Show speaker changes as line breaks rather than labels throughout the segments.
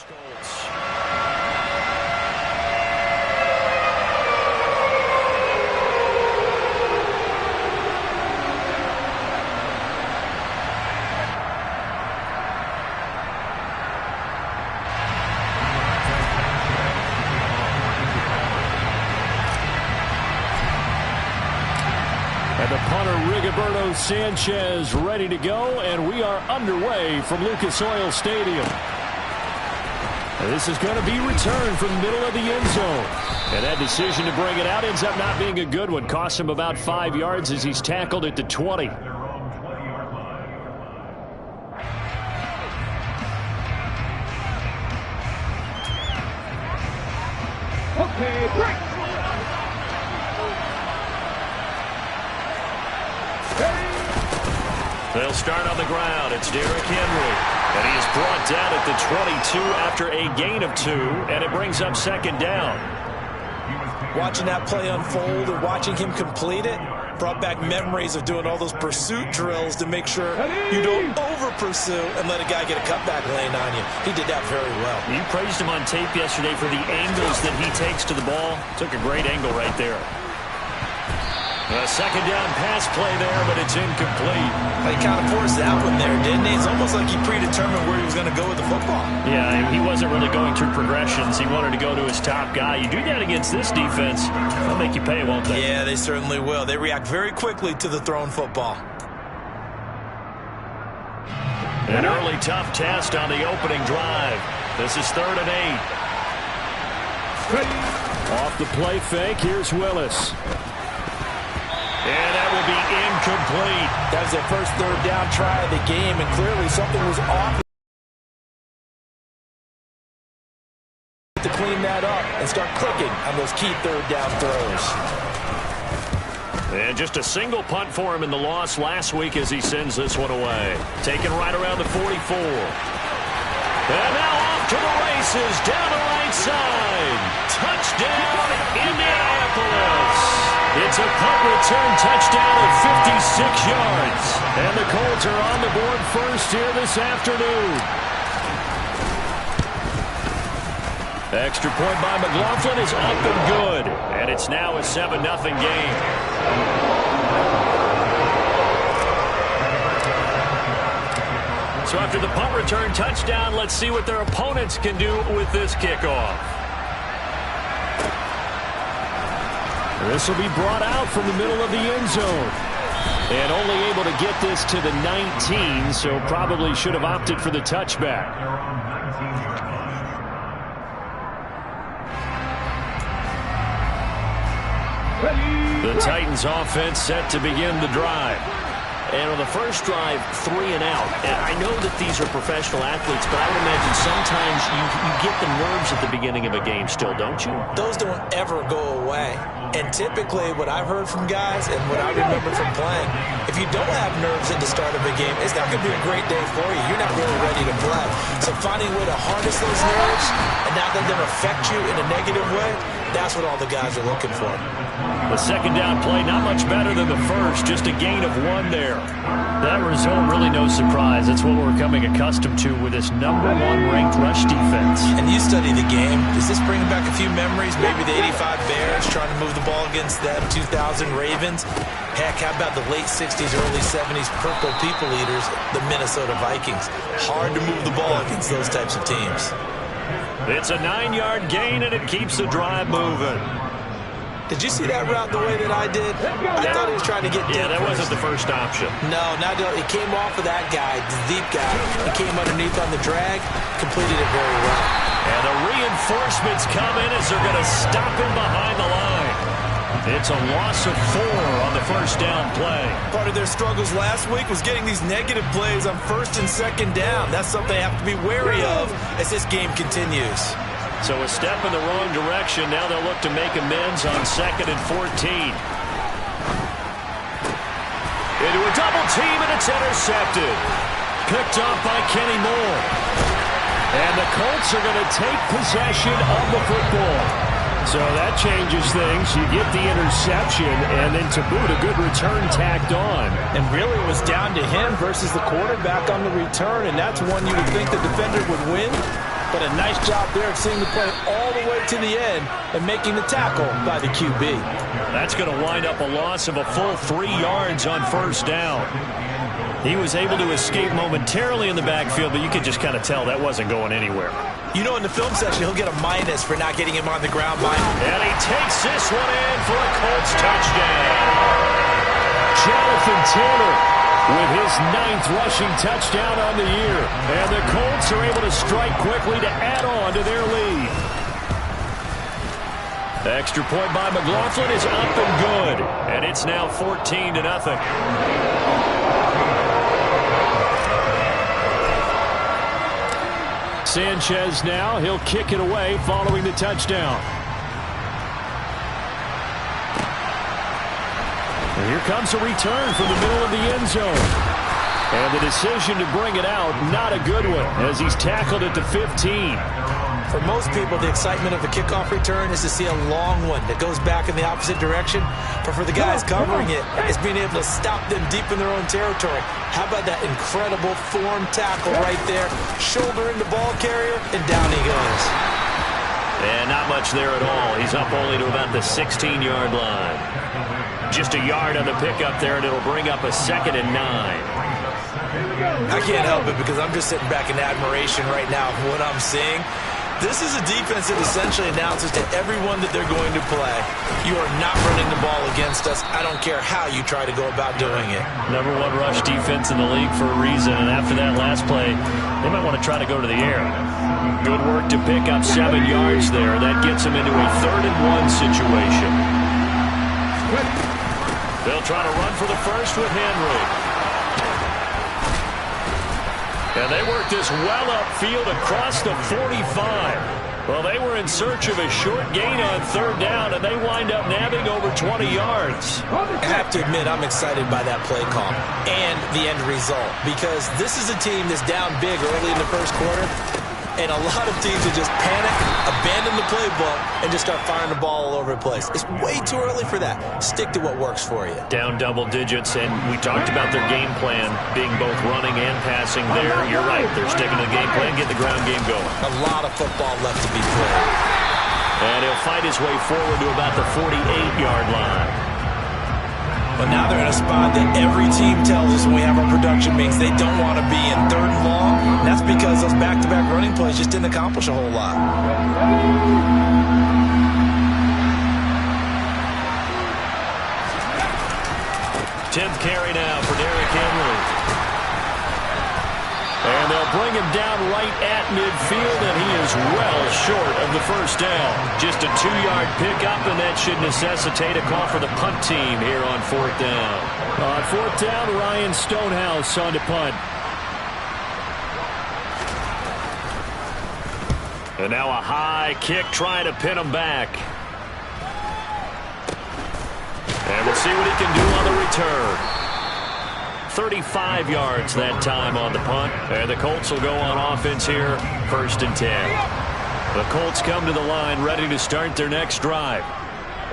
Colts. And the punter, Rigoberto Sanchez, ready to go, and we are underway from Lucas Oil Stadium. This is going to be returned from the middle of the end zone. And that decision to bring it out ends up not being a good one. Cost him about 5 yards as he's tackled at the 20.
Okay, break.
They'll start on the ground. It's Derrick Henry. And he is brought down at the 22 after a gain of 2. And it brings up second down.
Watching that play unfold and watching him complete it brought back memories of doing all those pursuit drills to make sure you don't over-pursue and let a guy get a cutback lane on you. He did that very well.
You praised him on tape yesterday for the angles that he takes to the ball. Took a great angle right there. A second down pass play there, but it's incomplete.
He kind of forced that one there, didn't he? It's almost like he predetermined where he was going to go with the football.
Yeah, he wasn't really going through progressions. He wanted to go to his top guy. You do that against this defense, they'll make you pay, won't they?
Yeah, they certainly will. They react very quickly to the thrown football.
An early tough test on the opening drive. This is 3rd and 8.
Off the play fake, here's Willis.
And that will be incomplete.
That was their first 3rd down try of the game, and clearly something was off to clean that up and start clicking on those key 3rd down throws.
And just a single punt for him in the loss last week as he sends this one away. Taken right around the 44. And now off to the races down the right side. Touchdown, Indianapolis. It's a punt return touchdown of 56 yards. And the Colts are on the board first here this afternoon. Extra point by McLaughlin is up and good. And it's now a 7-0 game. So after the punt return touchdown, let's see what their opponents can do with this kickoff.
This will be brought out from the middle of the end zone. And only able to get this to the 19, so probably should have opted for the touchback.
The Titans offense set to begin the drive. And on the first drive, 3 and out. And I know that these are professional athletes, but I would imagine sometimes you get the nerves at the beginning of a game still, don't you?
Those don't ever go away. And typically what I've heard from guys and what I remember from playing, if you don't have nerves at the start of a game, it's not going to be a great day for you. You're not really ready to play. So finding a way to harness those nerves and not let them affect you in a negative way, that's what all the guys are looking for.
The second down play, not much better than the first, just a gain of 1 there. That result, really no surprise. That's what we're coming accustomed to with this #1 ranked rush defense.
And you study the game. Does this bring back a few memories? Maybe the 85 Bears trying to move the ball against them 2000 Ravens. Heck, how about the late 60s, early 70s Purple People Eaters, the Minnesota Vikings? Hard to move the ball against those types of teams.
It's a 9-yard gain, and it keeps the drive moving.
Did you see that route the way that I did? I thought he was trying to get deep.
Yeah, that wasn't the first option.
No, not he came off of that guy, the deep guy. He came underneath on the drag, completed it very well.
And the reinforcements come in as they're going to stop him behind the line. It's a loss of 4 on the first down play.
Part of their struggles last week was getting these negative plays on 1st and 2nd down. That's something they have to be wary of as this game continues.
So a step in the wrong direction. Now they'll look to make amends on 2nd and 14. Into a double team, and it's intercepted. Picked off by Kenny Moore. And the Colts are going to take possession of the football.
So that changes things. You get the interception, and then to boot, a good return tacked on.
And really it was down to him versus the quarterback on the return, and that's one you would think the defender would win. But a nice job there of seeing the play all the way to the end and making the tackle by the QB.
That's going to wind up a loss of a full 3 yards on first down. He was able to escape momentarily in the backfield, but you could just kind of tell that wasn't going anywhere.
You know, in the film section, he'll get a minus for not getting him on the ground.
And he takes this one in for a Colts touchdown. Jonathan Taylor with his 9th rushing touchdown on the year. And the Colts are able to strike quickly to add on to their lead. The extra point by McLaughlin is up and good. And it's now 14-0. Sanchez now, he'll kick it away following the touchdown. And here comes a return from the middle of the end zone. And the decision to bring it out, not a good one, as he's tackled at the 15.
For most people, the excitement of a kickoff return is to see a long one that goes back in the opposite direction. But for the guys covering it, it's being able to stop them deep in their own territory. How about that incredible form tackle right there? Shoulder in the ball carrier, and down he goes.
And not much there at all. He's up only to about the 16-yard line. Just a yard on the pickup there, and it'll bring up a 2nd and 9.
I can't help it because I'm just sitting back in admiration right now of what I'm seeing. This is a defense that essentially announces to everyone that they're going to play, you are not running the ball against us. I don't care how you try to go about doing it.
#1 rush defense in the league for a reason, and after that last play, they might want to try to go to the air. Good work to pick up 7 yards there. That gets them into a 3rd and 1 situation. They'll try to run for the first with Henry. And they work this well upfield across the 45. Well, they were in search of a short gain on 3rd down, and they wind up nabbing over 20 yards.
I have to admit, I'm excited by that play call and the end result, because this is a team that's down big early in the first quarter, and a lot of teams will just panic, abandon the playbook, and just start firing the ball all over the place. It's way too early for that. Stick to what works for you.
Down double digits, and we talked about their game plan being both running and passing there. You're right. They're sticking to the game plan, get the ground game going.
A lot of football left to be played.
And he'll fight his way forward to about the 48-yard line.
But now they're in a spot that every team tells us when we have our production meetings they don't want to be in 3rd and long. And that's because those back-to-back running plays just didn't accomplish a whole lot.
Tenth carry now for Derrick Henry. And they'll bring him down right at midfield, and he is well short of the first down. Just a 2-yard pickup, and that should necessitate a call for the punt team here on 4th down. On 4th down, Ryan Stonehouse on to punt. And now a high kick trying to pin him back. And we'll see what he can do on the return. 35 yards that time on the punt. And the Colts will go on offense here, 1st and 10. The Colts come to the line ready to start their next drive.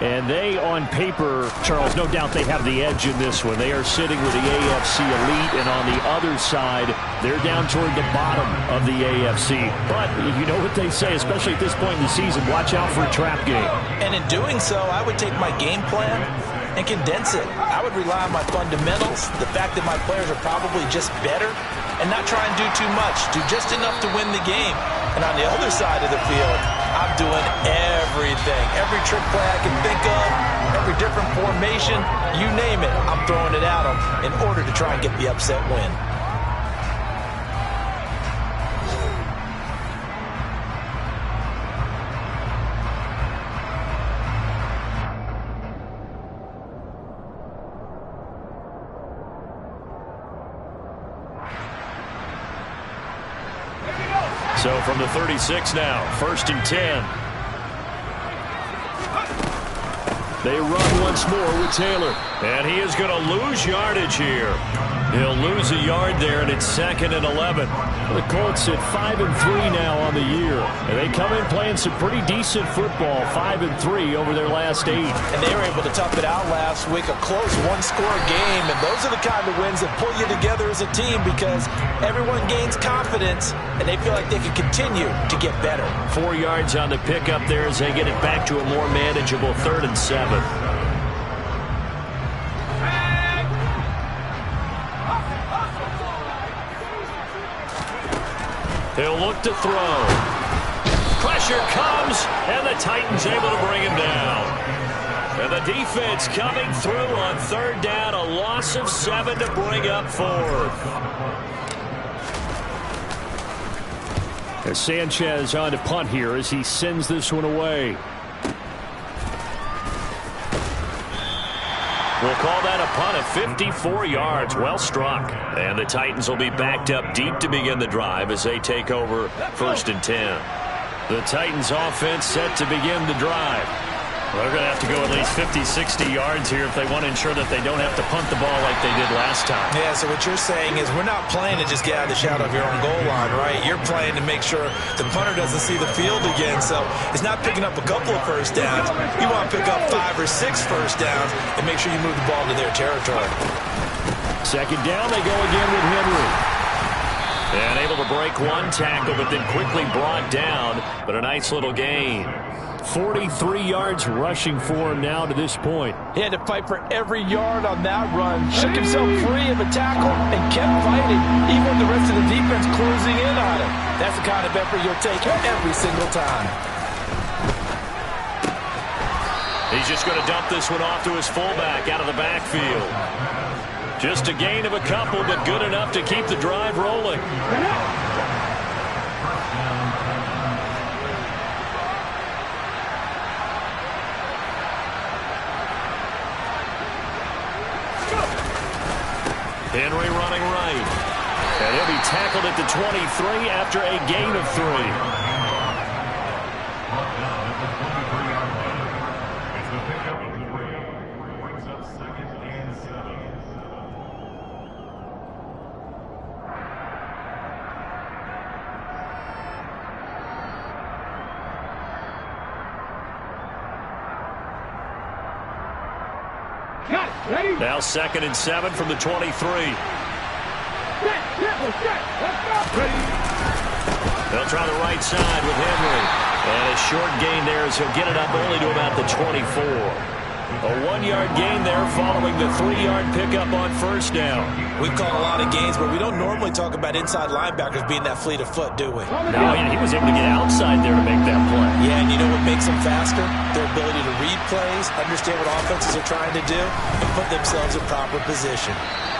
And they, on paper, Charles, no doubt they have the edge in this one. They are sitting with the AFC elite, and on the other side, they're down toward the bottom of the AFC. But you know what they say, especially at this point in the season, watch out for a trap game.
And in doing so, I would take my game plan and condense it. I would rely on my fundamentals, the fact that my players are probably just better, and not try and do too much. Do just enough to win the game. And on the other side of the field, I'm doing everything. Every trick play I can think of, every different formation, you name it, I'm throwing it at them in order to try and get the upset win.
So from the 36 now, 1st and 10. They run once more with Taylor. And he is going to lose yardage here. He'll lose a yard there, and it's 2nd and 11. The Colts at 5-3 now on the year.
And they come in playing some pretty decent football, 5-3 over their last 8.
And they were able to tough it out last week, a close one-score game. And those are the kind of wins that pull you together as a team because everyone gains confidence and they feel like they can continue to get better.
4 yards on the pickup there as they get it back to a more manageable 3rd and 7. He'll look to throw. Pressure comes, and the Titans able to bring him down. And the defense coming through on 3rd down, a loss of 7 to bring up 4th. As Sanchez on to punt here as he sends this one away. We'll call that a punt of 54 yards. Well struck. And the Titans will be backed up deep to begin the drive as they take over 1st and 10. The Titans offense set to begin the drive. Well, they're going to have to go at least 50, 60 yards here if they want to ensure that they don't have to punt the ball like they did last time.
Yeah, so what you're saying is we're not playing to just get out of the shadow of your own goal line, right? You're playing to make sure the punter doesn't see the field again. So it's not picking up a couple of first downs. You want to pick up 5 or 6 first downs and make sure you move the ball to their territory.
2nd down, they go again with Henry. And able to break one tackle, but then quickly brought down. But a nice little gain. 43 yards rushing for him now to this point.
He had to fight for every yard on that run. Shook himself free of a tackle and kept fighting, even with the rest of the defense closing in on him. That's the kind of effort you'll take every single time.
He's just going to dump this one off to his fullback out of the backfield. Just a gain of a couple, but good enough to keep the drive rolling. Henry running right. And he'll be tackled at the 23 after a gain of 3. Now 2nd and 7 from the 23. They'll try the right side with Henry. And a short gain there as he'll get it up only to about the 24. A 1-yard gain there following the 3-yard pickup on 1st down.
We've called a lot of gains, but we don't normally talk about inside linebackers being that fleet of foot, do we?
No, he was able to get outside there to make that play.
Yeah, and you know what makes them faster? Their ability to read plays, understand what offenses are trying to do, and put themselves in proper position.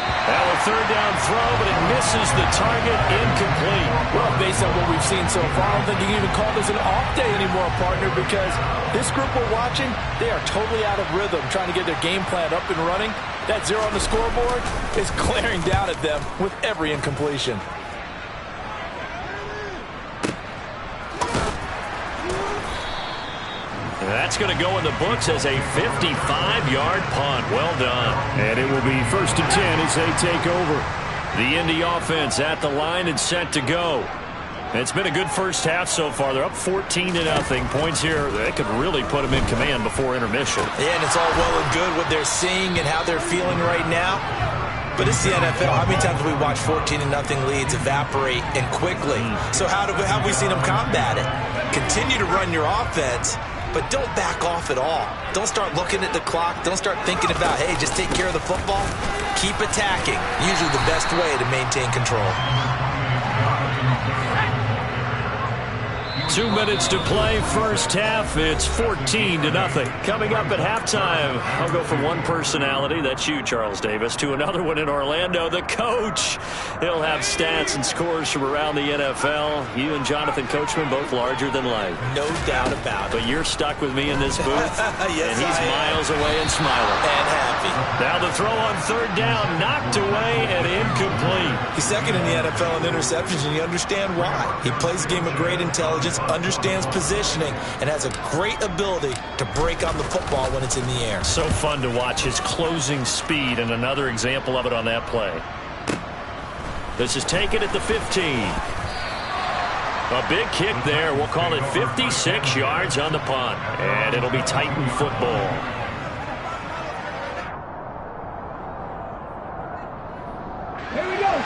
Now a 3rd down throw, but it misses the target, incomplete.
Well, based on what we've seen so far, I don't think you can even call this an off day anymore, partner, because this group we're watching, they are totally out of rhythm, trying to get their game plan up and running. That 0 on the scoreboard is glaring down at them with every incompletion.
That's going to go in the books as a 55-yard punt. Well done. And it will be 1st and 10 as they take over. The Indy offense at the line and set to go. And it's been a good first half so far. They're up 14-0. Points here, they could really put them in command before intermission.
Yeah, and it's all well and good what they're seeing and how they're feeling right now. But it's the NFL. How many times have we watched 14-0 leads evaporate and quickly? So how have we seen them combat it? Continue to run your offense, but don't back off at all. Don't start looking at the clock. Don't start thinking about, hey, just take care of the football. Keep attacking. Usually the best way to maintain control.
2 minutes to play, first half. It's 14-0. Coming up at halftime, I'll go from one personality, that's you, Charles Davis, to another one in Orlando, the coach. He'll have stats and scores from around the NFL. You and Jonathan Coachman, both larger than life.
No doubt about it.
But you're stuck with me in this booth.
Yes,
and he's miles away and smiling.
And happy.
Now the throw on 3rd down, knocked away and incomplete.
He's 2nd in the NFL in interceptions, and you understand why. He plays a game of great intelligence, understands positioning, and has a great ability to break on the football when it's in the air.
So fun to watch his closing speed, and another example of it on that play. This is taken at the 15. A big kick there. We'll call it 56 yards on the punt. And it'll be Titan football.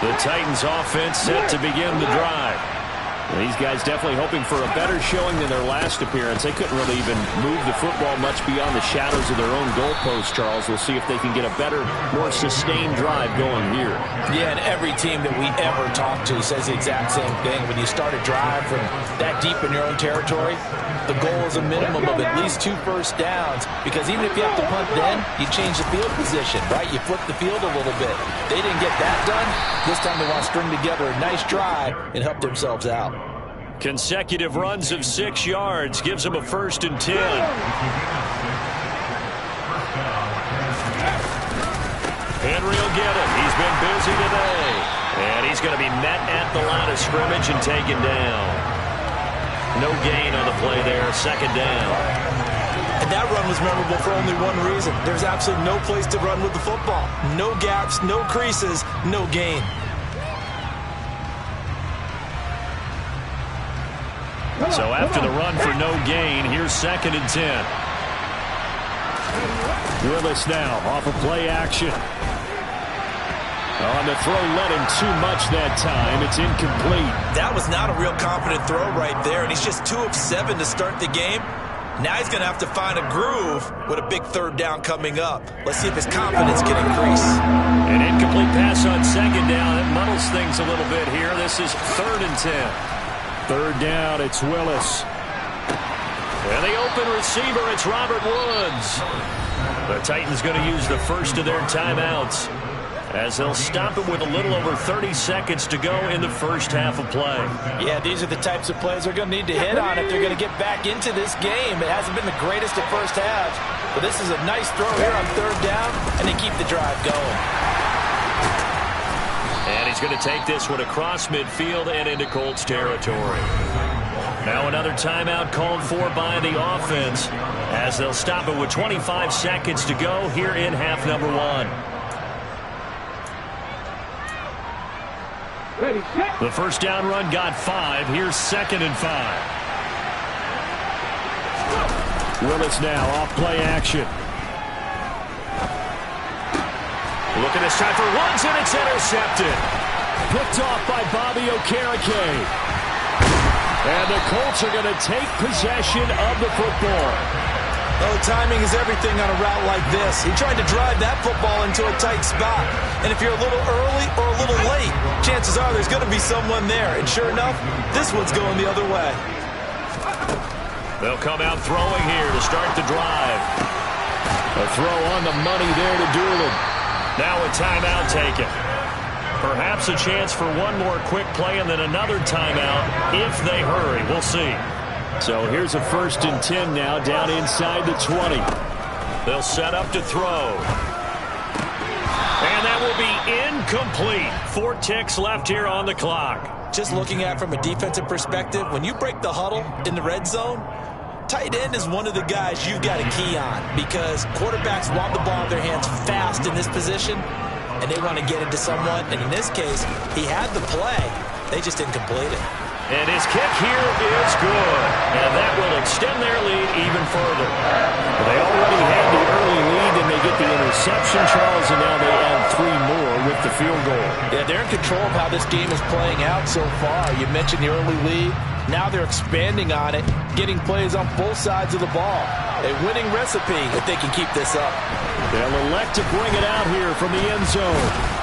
The Titans offense set to begin the drive.
Well, these guys definitely hoping for a better showing than their last appearance. They couldn't really even move the football much beyond the shadows of their own goalpost, Charles. We'll see if they can get a better, more sustained drive going here.
Yeah, and every team that we ever talk to says the exact same thing. When you start a drive from that deep in your own territory, the goal is a minimum of at least 2 first downs, because even if you have to punt then, you change the field position, right? You flip the field a little bit. They didn't get that done. This time they want to string together a nice drive and help themselves out.
Consecutive runs of 6 yards gives them a 1st and 10. Henry will get it. He's been busy today. And he's going to be met at the line of scrimmage and taken down. No gain on the play there. 2nd down.
And that run was memorable for only one reason. There's absolutely no place to run with the football. No gaps, no creases, no gain.
So after the run for no gain, here's 2nd and 10.
Willis now off of play action. On the throw, led him too much that time. It's incomplete.
That was not a real confident throw right there, and he's just 2 of 7 to start the game. Now he's going to have to find a groove with a big 3rd down coming up. Let's see if his confidence can increase.
An incomplete pass on 2nd down. It muddles things a little bit here. This is 3rd and 10.
3rd down, it's Willis.
And the open receiver, it's Robert Woods. The Titans going to use the first of their timeouts as they'll stop it with a little over 30 seconds to go in the first half of play.
Yeah, these are the types of plays they're going to need to hit on if they're going to get back into this game. It hasn't been the greatest of first halves, but this is a nice throw here on 3rd down, and they keep the drive going.
And he's going to take this one across midfield and into Colts territory. Now another timeout called for by the offense as they'll stop it with 25 seconds to go here in half number 1. The first down run got 5. Here's 2nd and 5.
Willis now off play action.
Looking this time for Woods, and it's intercepted.
Picked off by Bobby Okereke. And the Colts are going to take possession of the football.
Oh, timing is everything on a route like this. He tried to drive that football into a tight spot. And if you're a little early or a little late, chances are there's going to be someone there. And sure enough, this one's going the other way.
They'll come out throwing here to start the drive.
A throw on the money there to Doolin.
Now a timeout taken. Perhaps a chance for one more quick play and then another timeout if they hurry. We'll see.
So here's a 1st and 10 now down inside the 20.
They'll set up to throw. And that will be incomplete. 4 ticks left here on the clock.
Just looking at it from a defensive perspective, when you break the huddle in the red zone, tight end is one of the guys you've got to key on because quarterbacks want the ball in their hands fast in this position, and they want to get it to someone. And in this case, he had the play. They just didn't complete it.
And his kick here is good. And that will extend their lead even further.
They already had the early lead, and they get the interception, Charles, and now they add 3 more with the field goal.
Yeah, they're in control of how this game is playing out so far. You mentioned the early lead. Now they're expanding on it, getting plays on both sides of the ball. A winning recipe if they can keep this up.
They'll elect to bring it out here from the end zone.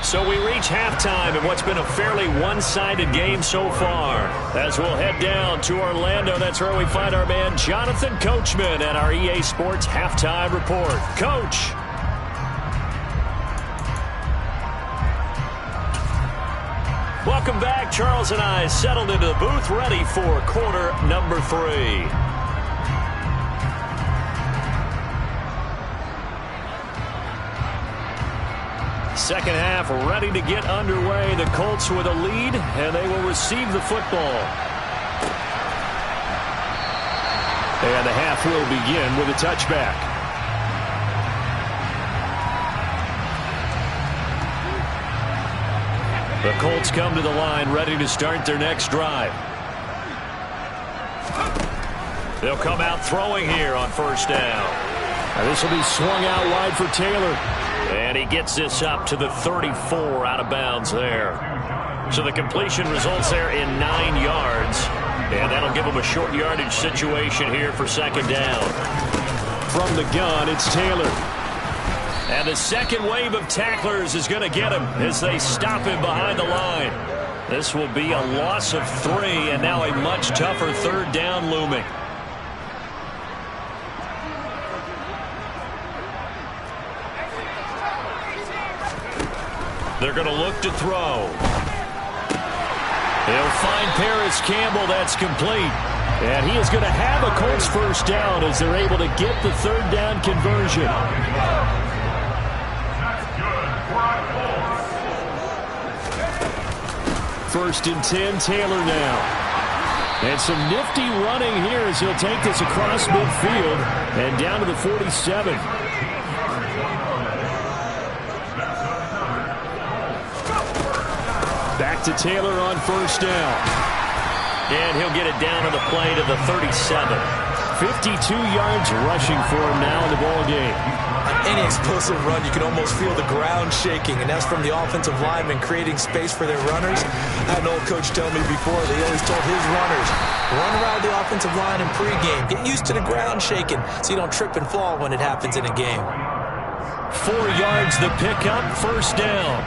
So we reach halftime in what's been a fairly one-sided game so far. As we'll head down to Orlando, that's where we find our man Jonathan Coachman at our EA Sports Halftime Report. Coach. Welcome back. Charles and I settled into the booth, ready for quarter number 3. Second half ready to get underway. The Colts with a lead, and they will receive the football.
And the half will begin with a touchback.
The Colts come to the line ready to start their next drive. They'll come out throwing here on first down.
This will be swung out wide for Taylor.
And he gets this up to the 34 out of bounds there. So the completion results there in 9 yards. And that'll give him a short yardage situation here for second down.
From the gun, it's Taylor.
And the second wave of tacklers is going to get him as they stop him behind the line. This will be a loss of 3, and now a much tougher third down looming. They're going to look to throw. They'll find Paris Campbell. That's complete. And he is going to have a Colts first down as they're able to get the third down conversion.
First and 10, Taylor now. And some nifty running here as he'll take this across midfield and down to the 47. Back to Taylor on first down.
And he'll get it down to the play to the 37.
52 yards rushing for him now in the ball game.
Any explosive run, you can almost feel the ground shaking, and that's from the offensive linemen creating space for their runners. I had an old coach tell me before, they always told his runners, run around the offensive line in pregame. Get used to the ground shaking so you don't trip and fall when it happens in a game.
4 yards the pickup, first down.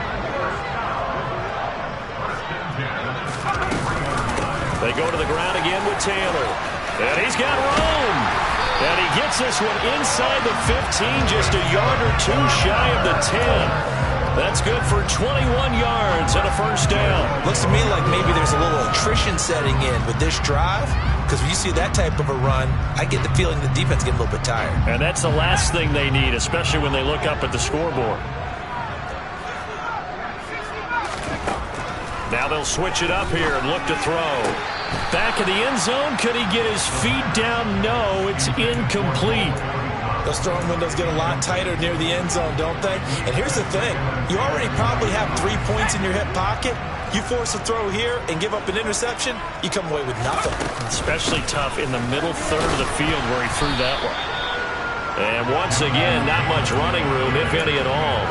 They go to the ground again with Taylor. And he's got room. And he gets this one inside the 15, just a yard or 2 shy of the 10. That's good for 21 yards and a first down.
Looks to me like maybe there's a little attrition setting in with this drive. Because when you see that type of a run, I get the feeling the defense getting a little bit tired.
And that's the last thing they need, especially when they look up at the scoreboard. Now they'll switch it up here and look to throw. Back in the end zone. Could he get his feet down? No, it's incomplete.
Those throwing windows get a lot tighter near the end zone, don't they? And here's the thing. You already probably have 3 points in your hip pocket. You force a throw here and give up an interception, you come away with nothing.
Especially tough in the middle third of the field where he threw that one. And once again, not much running room, if any at all.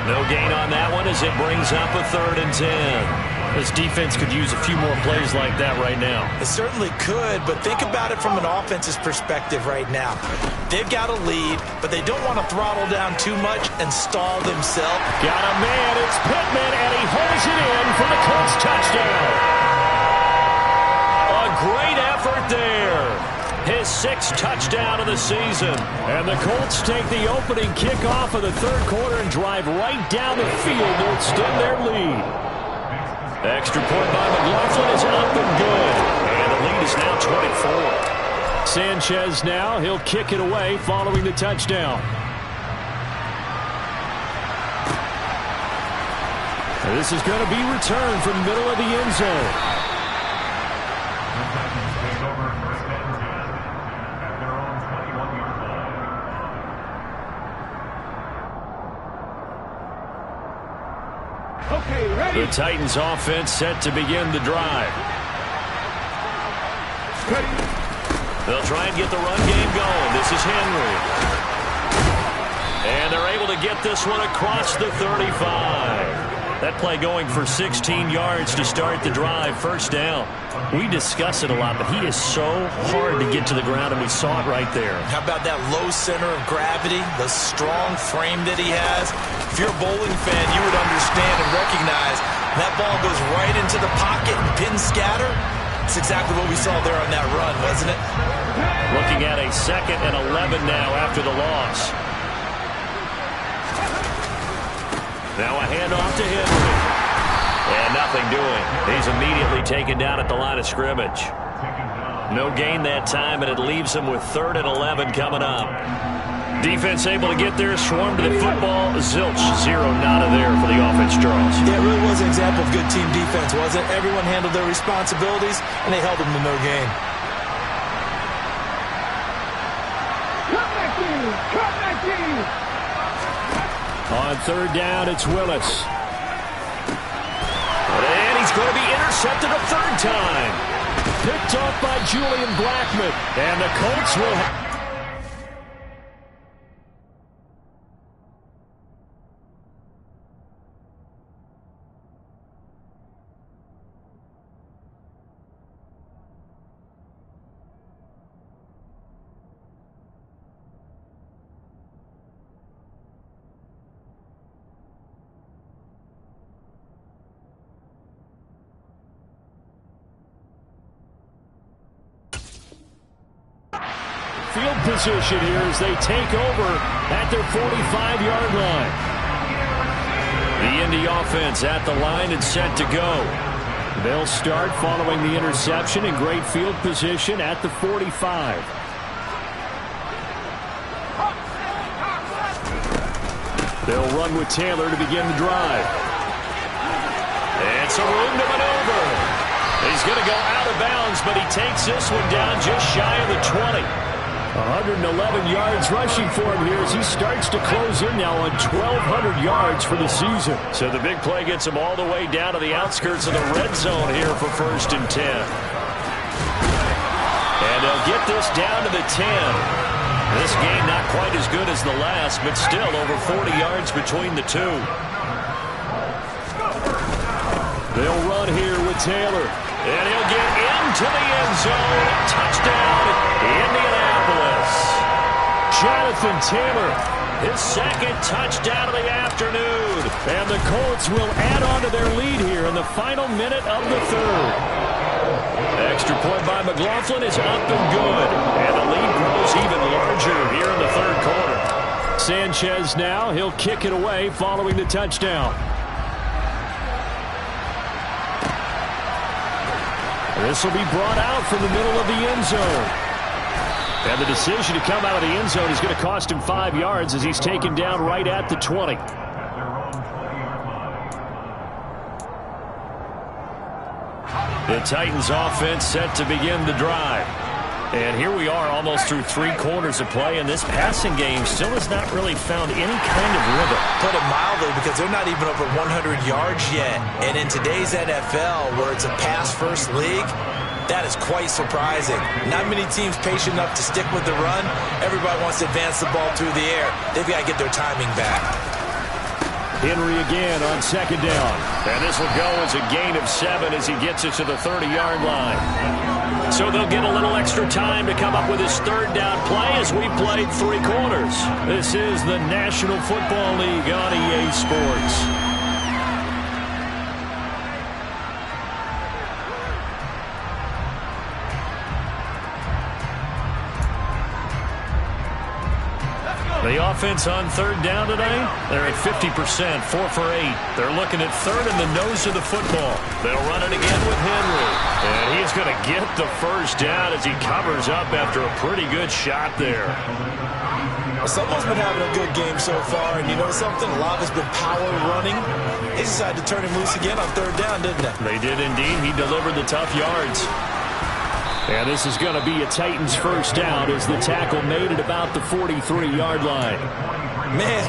No gain on that one as it brings up a 3rd and 10. This defense could use a few more plays like that right now.
It certainly could, but think about it from an offense's perspective right now. They've got a lead, but they don't want to throttle down too much and stall themselves.
Got a man, it's Pittman, and he holds it in for the Colts touchdown. A great effort there. His 6th touchdown of the season. And the Colts take the opening kickoff of the 3rd quarter and drive right down the field to extend their lead. Extra point by McLaughlin is up and good. And the lead is now 24.
Sanchez now. He'll kick it away following the touchdown. And this is going to be returned from the middle of the end zone.
The Titans offense set to begin the drive. They'll try and get the run game going. This is Henry. And they're able to get this one across the 35. That play going for 16 yards to start the drive. First down. We discuss it a lot, but he is so hard to get to the ground, and we saw it right there.
How about that low center of gravity, the strong frame that he has? If you're a bowling fan, you would understand and recognize that ball goes right into the pocket and pin scatter. It's exactly what we saw there on that run, wasn't it?
Looking at a 2nd and 11 now after the loss. Now a handoff to Henry. And nothing doing. He's immediately taken down at the line of scrimmage. No gain that time, and it leaves him with 3rd and 11 coming up. Defense able to get there, swarm to the football. Zilch, 0 nada there for the offense, Charles.
Yeah, it really was an example of good team defense, wasn't it? Everyone handled their responsibilities, and they held them to no gain.
On 3rd down, it's Willis.
going to be intercepted a third time.
Picked off by Julian Blackmon.
And the Colts will have...
Field position here as they take over at their 45-yard line.
The Indy offense at the line and set to go.
They'll start following the interception in great field position at the 45. They'll run with Taylor to begin the drive.
It's a room to maneuver. He's going to go out of bounds, but he takes this one down just shy of the 20.
111 yards rushing for him here as he starts to close in now on 1,200 yards for the season.
So the big play gets him all the way down to the outskirts of the red zone here for 1st and 10. And they'll get this down to the 10. This game not quite as good as the last, but still over 40 yards between the two.
They'll run here with Taylor.
And he'll get into the end zone. Touchdown, Indianapolis.
Jonathan Taylor,
his second touchdown of the afternoon.
And the Colts will add on to their lead here in the final minute of the third.
Extra point by McLaughlin is up and good. And the lead grows even larger here in the third quarter.
Sanchez now, he'll kick it away following the touchdown. This will be brought out from the middle of the end zone. And the decision to come out of the end zone is going to cost him 5 yards as he's taken down right at the 20.
The Titans offense set to begin the drive. And here we are almost through 3 quarters of play, and this passing game still has not really found any kind of rhythm.
Put it mildly, because they're not even over 100 yards yet. And in today's NFL, where it's a pass-first league, that is quite surprising. Not many teams patient enough to stick with the run. Everybody wants to advance the ball through the air. They've got to get their timing back.
Henry again on 2nd down.
And this will go as a gain of 7 as he gets it to the 30-yard line. So they'll get a little extra time to come up with his 3rd down play as we played 3 quarters.
This is the National Football League on EA Sports.
The offense on 3rd down today, they're at 50%, 4 for 8. They're looking at 3rd in the nose of the football. They'll run it again with Henry. And he's going to get the 1st down as he covers up after a pretty good shot there.
Someone's been having a good game so far, and you know something? A lot has been power running. They decided to turn him loose again on 3rd down, didn't they?
They did indeed. He delivered the tough yards.
And this is going to be a Titans 1st down as the tackle made it about the 43-yard line.
Man,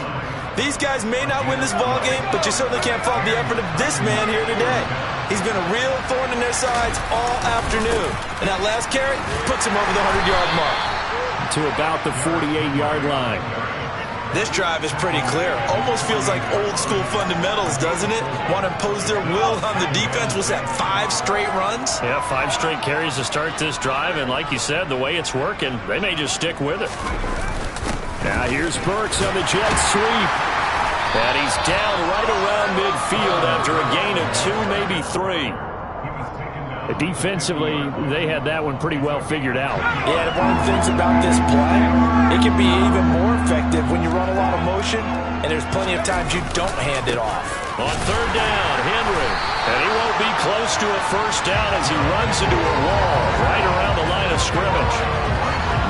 these guys may not win this ball game, but you certainly can't fault the effort of this man here today. He's been a real thorn in their sides all afternoon. And that last carry puts him over the 100-yard mark.
To about the 48-yard line.
This drive is pretty clear. Almost feels like old-school fundamentals, doesn't it? Want to impose their will on the defense. Was that 5 straight runs?
Yeah, 5 straight carries to start this drive. And like you said, the way it's working, they may just stick with it.
Now here's Burks on the jet sweep.
And he's down right around midfield after a gain of 2, maybe 3.
Defensively, they had that one pretty well figured out.
Yeah, one of the things about this play, it can be even more effective when you run a lot of motion, and there's plenty of times you don't hand it off.
On 3rd down, Henry. And he won't be close to a 1st down as he runs into a wall right around the line of scrimmage.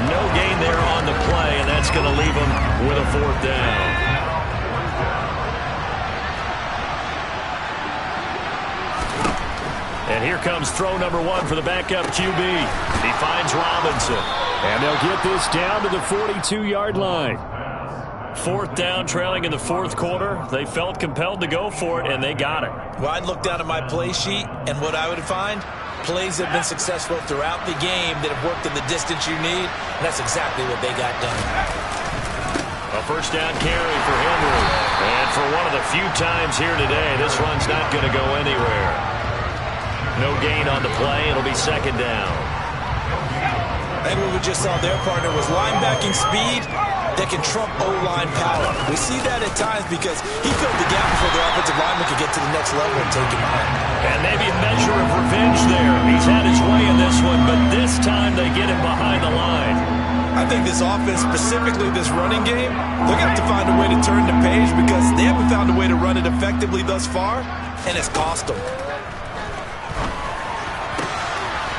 No gain there on the play, and that's going to leave him with a 4th down. And here comes throw number 1 for the backup QB. He finds Robinson.
And they'll get this down to the 42-yard line.
4th down, trailing in the 4th quarter. They felt compelled to go for it, and they got it.
Well, I'd look down at my play sheet, and what I would find, plays have been successful throughout the game that have worked in the distance you need, and that's exactly what they got done.
A 1st down carry for Henry. And for one of the few times here today, this run's not going to go anywhere. No gain on the play. It'll be 2nd down.
And what we just saw their partner was linebacking speed that can trump O-line power. We see that at times because he filled the gap before the offensive lineman could get to the next level and take him out.
And maybe a measure of revenge there. He's had his way in this one, but this time they get him behind the line.
I think this offense, specifically this running game, they're going to have to find a way to turn the page because they haven't found a way to run it effectively thus far, and it's cost them.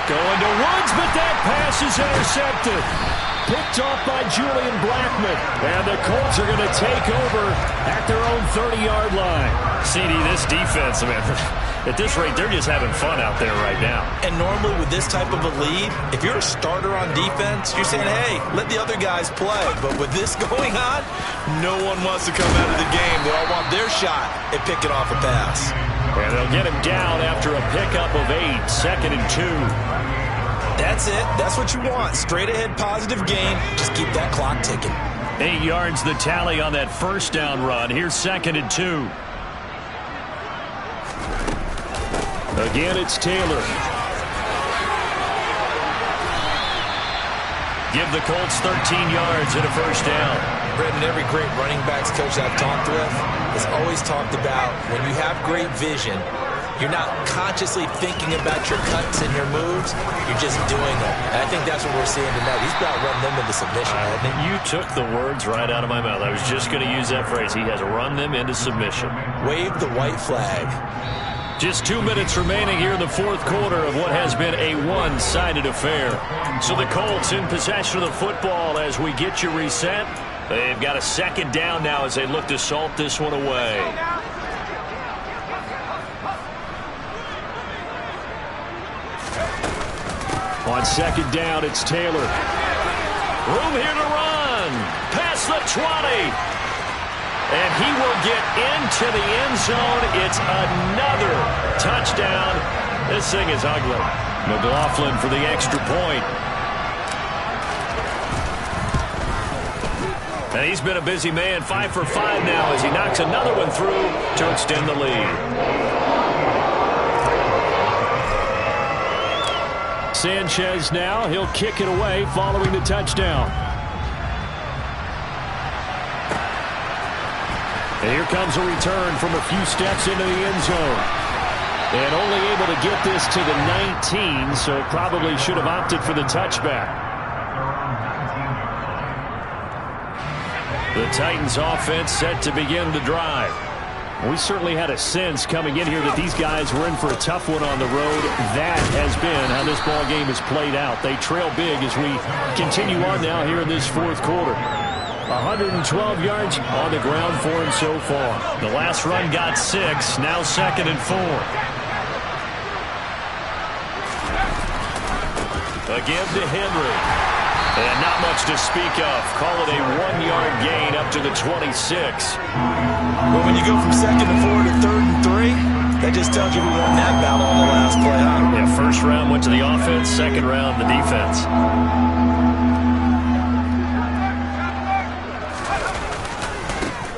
Going to Woods, but that pass is intercepted. Picked off by Julian Blackmon. And the Colts are going to take over at their own 30-yard line. CD, this defense, man, at this rate, they're just having fun out there right now.
And normally with this type of a lead, if you're a starter on defense, you're saying, hey, let the other guys play. But with this going on, no one wants to come out of the game. They all want their shot at picking off a pass.
And they'll get him down after a pickup of 8, 2nd and 2.
That's it. That's what you want. Straight ahead positive gain. Just keep that clock ticking.
8 yards the tally on that 1st down run. Here's 2nd and 2. Again, it's Taylor. Give the Colts 13 yards and a 1st down.
Brendan, every great running backs coach I've talked with has always talked about when you have great vision, you're not consciously thinking about your cuts and your moves. You're just doing them. And I think that's what we're seeing tonight. He's about run them into submission, hasn't he?
You took the words right out of my mouth. I was just going to use that phrase. He has run them into submission.
Wave the white flag.
Just 2 minutes remaining here in the 4th quarter of what has been a one-sided affair. So the Colts in possession of the football as we get you reset. They've got a 2nd down now as they look to salt this one away. On 2nd down, it's Taylor. Room here to run. Past the 20. And he will get into the end zone. It's another touchdown. This thing is ugly. McLaughlin for the extra point. And he's been a busy man. 5 for 5 now as he knocks another one through to extend the lead. Sanchez now. He'll kick it away following the touchdown. And here comes a return from a few steps into the end zone. And only able to get this to the 19, so probably should have opted for the touchback. The Titans offense set to begin the drive. We certainly had a sense coming in here that these guys were in for a tough one on the road. That has been how this ball game has played out. They trail big as we continue on now here in this 4th quarter. 112 yards on the ground for him so far. The last run got 6, now 2nd and 4. A give to Henry. And not much to speak of. Call it a 1-yard gain up to the 26.
Well, when you go from 2nd and 4 to 3rd and 3, that just tells you we won that battle on the last play, huh?
Yeah, 1st round went to the offense, 2nd round the defense.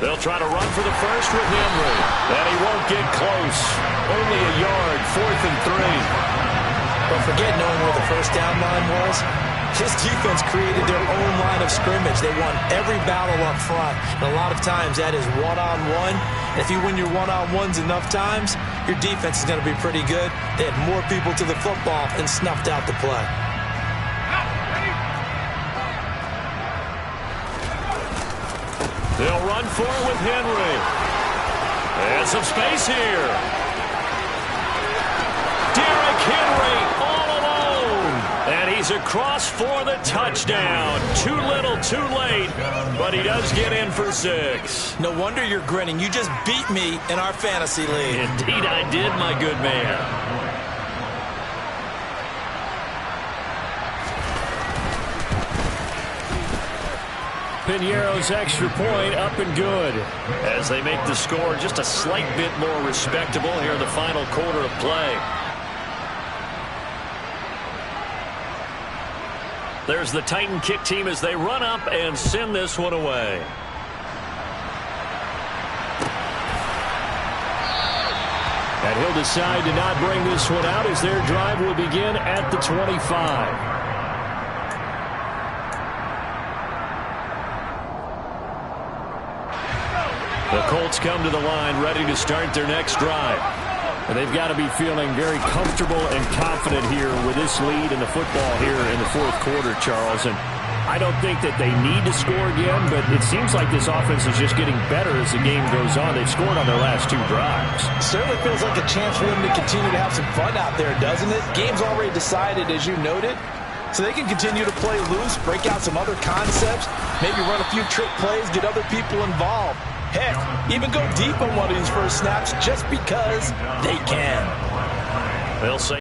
They'll try to run for the 1st with Henry. And he won't get close. Only a yard, 4th and 3.
But forget knowing where the 1st down line was. This defense created their own line of scrimmage. They won every battle up front. And a lot of times that is one-on-one. And if you win your one-on-ones enough times, your defense is going to be pretty good. They had more people to the football and snuffed out the play.
They'll run for it with Henry. And some space here. Derrick Henry all alone. And he's across for the touchdown. Too little, too late. But he does get in for 6.
No wonder you're grinning. You just beat me in our fantasy league.
Indeed I did, my good man.
Piñeiro's extra point up and good. As they make the score just a slight bit more respectable here in the final quarter of play. There's the Titan kick team as they run up and send this one away. And he'll decide to not bring this one out as their drive will begin at the 25. The Colts come to the line ready to start their next drive. And they've got to be feeling very comfortable and confident here with this lead in the football here in the fourth quarter, Charles. And I don't think that they need to score again, but it seems like this offense is just getting better as the game goes on. They've scored on their last 2 drives.
Certainly feels like a chance for them to continue to have some fun out there, doesn't it? Game's already decided, as you noted. So they can continue to play loose, break out some other concepts, maybe run a few trick plays, get other people involved. Heck, even go deep on one of these first snaps just because they can.
They'll say